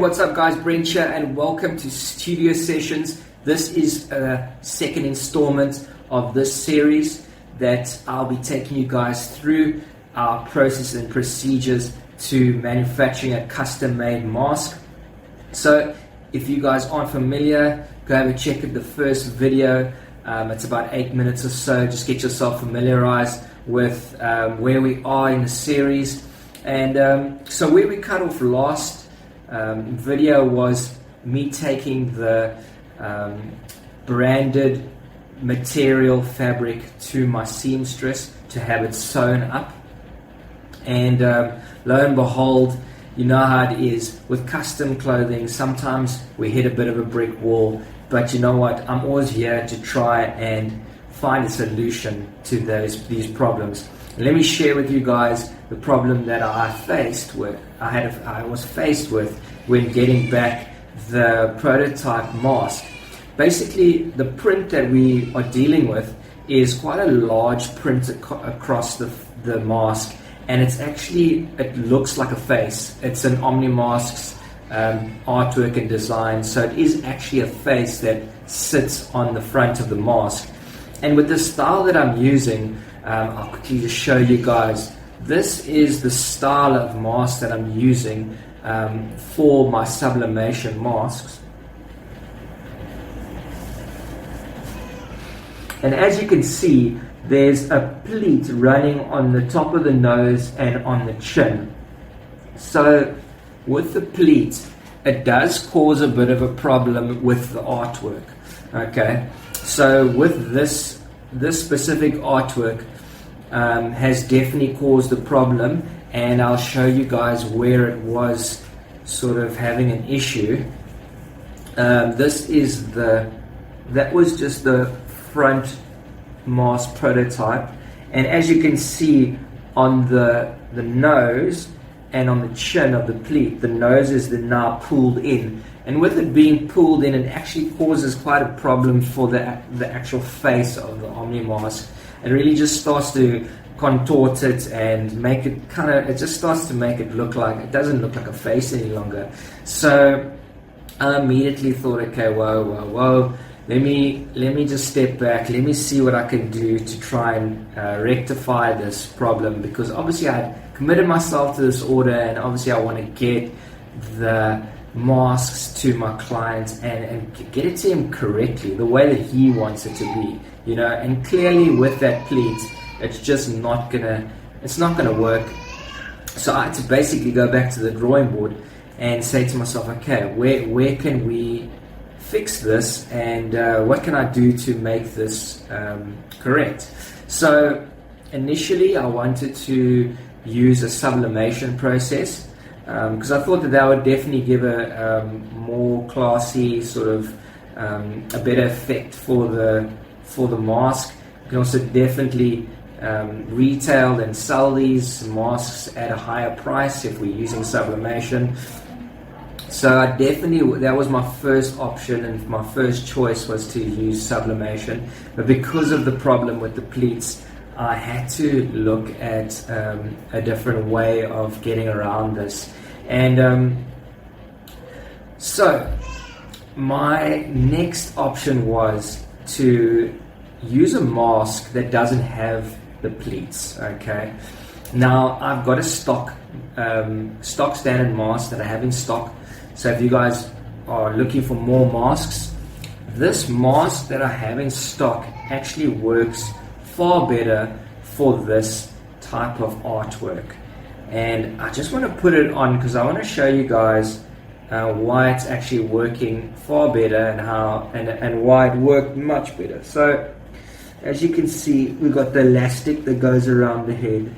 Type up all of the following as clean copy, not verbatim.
What's up guys, Brent here and welcome to Studio Sessions. This is a second installment of this series that I'll be taking you guys through our process and procedures to manufacturing a custom-made mask. So if you guys aren't familiar, go have a check at the first video. It's about 8 minutes or so. Just get yourself familiarized with where we are in the series. And so where we cut off last video was me taking the branded material fabric to my seamstress to have it sewn up, and lo and behold, you know how it is with custom clothing. Sometimes we hit a bit of a brick wall, but you know what, I'm always here to try and find a solution to these problems. Let me share with you guys the problem that I was faced with when getting back the prototype mask. Basically, the print that we are dealing with is quite a large print across the mask, and it looks like a face. It's an OmniMask's artwork and design, so it is actually a face that sits on the front of the mask. And with the style that I'm using, I'll quickly just show you guys. This is the style of mask that I'm using for my sublimation masks. And as you can see, there's a pleat running on the top of the nose and on the chin. So with the pleat, it does cause a bit of a problem with the artwork. Okay, so with this specific artwork has definitely caused a problem, and I'll show you guys where it was sort of having an issue. That was just the front mask prototype, and as you can see on the nose and on the chin of the pleat, the nose is now pulled in, and with it being pulled in, it actually causes quite a problem for the actual face of the OmniMask. It really just starts to contort it and make it it just starts to make it look like, it doesn't look like a face any longer. So I immediately thought, okay, whoa, let me just step back, let me see what I can do to try and rectify this problem, because obviously I committed myself to this order, and obviously I want to get the masks to my clients and get it to him correctly, the way that he wants it to be, you know. And clearly with that pleat, it's just not gonna work. So I had to basically go back to the drawing board and say to myself, okay, where can we fix this, and what can I do to make this correct? So initially I wanted to use a sublimation process, because I thought that would definitely give a more classy sort of a better effect for the mask. You can also definitely retail and sell these masks at a higher price if we're using sublimation. So that was my first option, and my first choice was to use sublimation. But because of the problem with the pleats, I had to look at a different way of getting around this. And so my next option was to use a mask that doesn't have the pleats. Okay, now I've got a stock standard mask that I have in stock. So if you guys are looking for more masks, this mask that I have in stock actually works far better for this type of artwork. And I just want to put it on because I want to show you guys why it's actually working far better, and why it worked much better. So as you can see, we've got the elastic that goes around the head,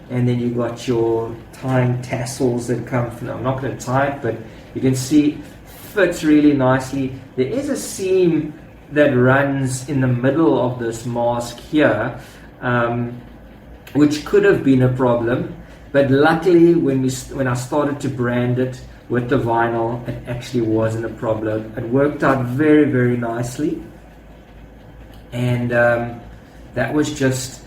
and then you've got your tying tassels that come from, I'm not going to tie it, but you can see fits really nicely. There is a seam that runs in the middle of this mask here, which could have been a problem, but luckily when I started to brand it with the vinyl, it actually wasn't a problem. It worked out very, very nicely, and that was just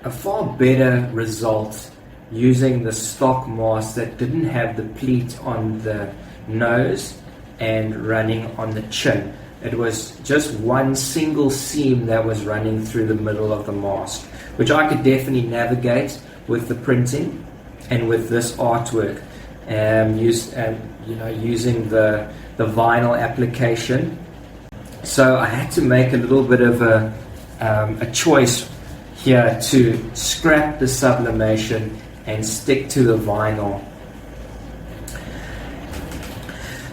a far better result using the stock mask that didn't have the pleat on the nose and running on the chin. It was just one single seam that was running through the middle of the mask, which I could definitely navigate with the printing and with this artwork, using the vinyl application. So I had to make a little bit of a choice here to scrap the sublimation and stick to the vinyl.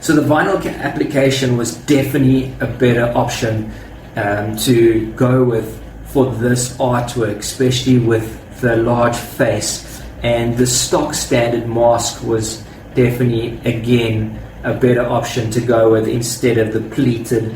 So the vinyl application was definitely a better option to go with for this artwork, especially with the large face. And the stock standard mask was definitely, again, a better option to go with instead of the pleated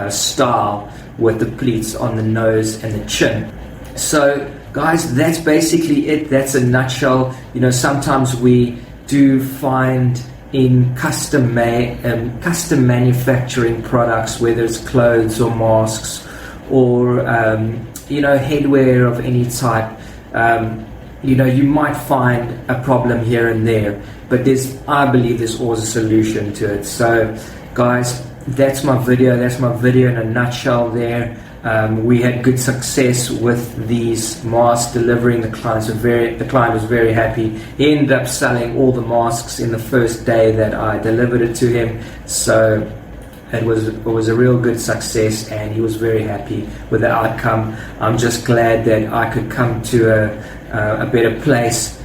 style with the pleats on the nose and the chin. So guys, that's basically it. That's a nutshell. Sometimes we do find in custom manufacturing products, whether it's clothes or masks or headwear of any type, you might find a problem here and there, but I believe there's always a solution to it. So guys, that's my video in a nutshell there. We had good success with these masks delivering. The client was very happy. He ended up selling all the masks in the first day that I delivered it to him. So it was a real good success, and he was very happy with the outcome. I'm just glad that I could come to a better place,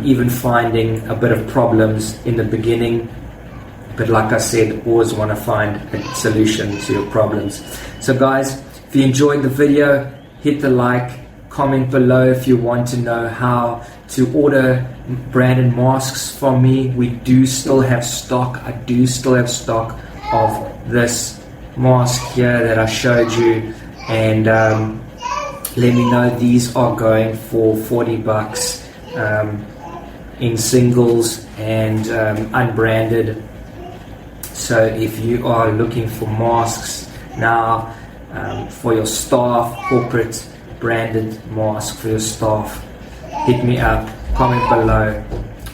even finding a bit of problems in the beginning. But like I said, always want to find a solution to your problems. So guys, if you enjoyed the video, hit the like, comment below if you want to know how to order branded masks from me. We do still have stock. I do still have stock of this mask here that I showed you, and let me know. These are going for $40 in singles and unbranded. So if you are looking for masks now for your staff, corporate branded mask for your staff, hit me up, comment below,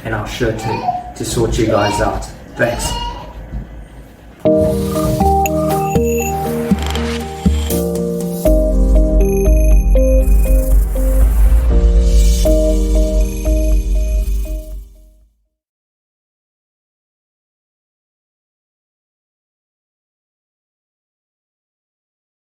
and I'll sure to sort you guys out. Thanks.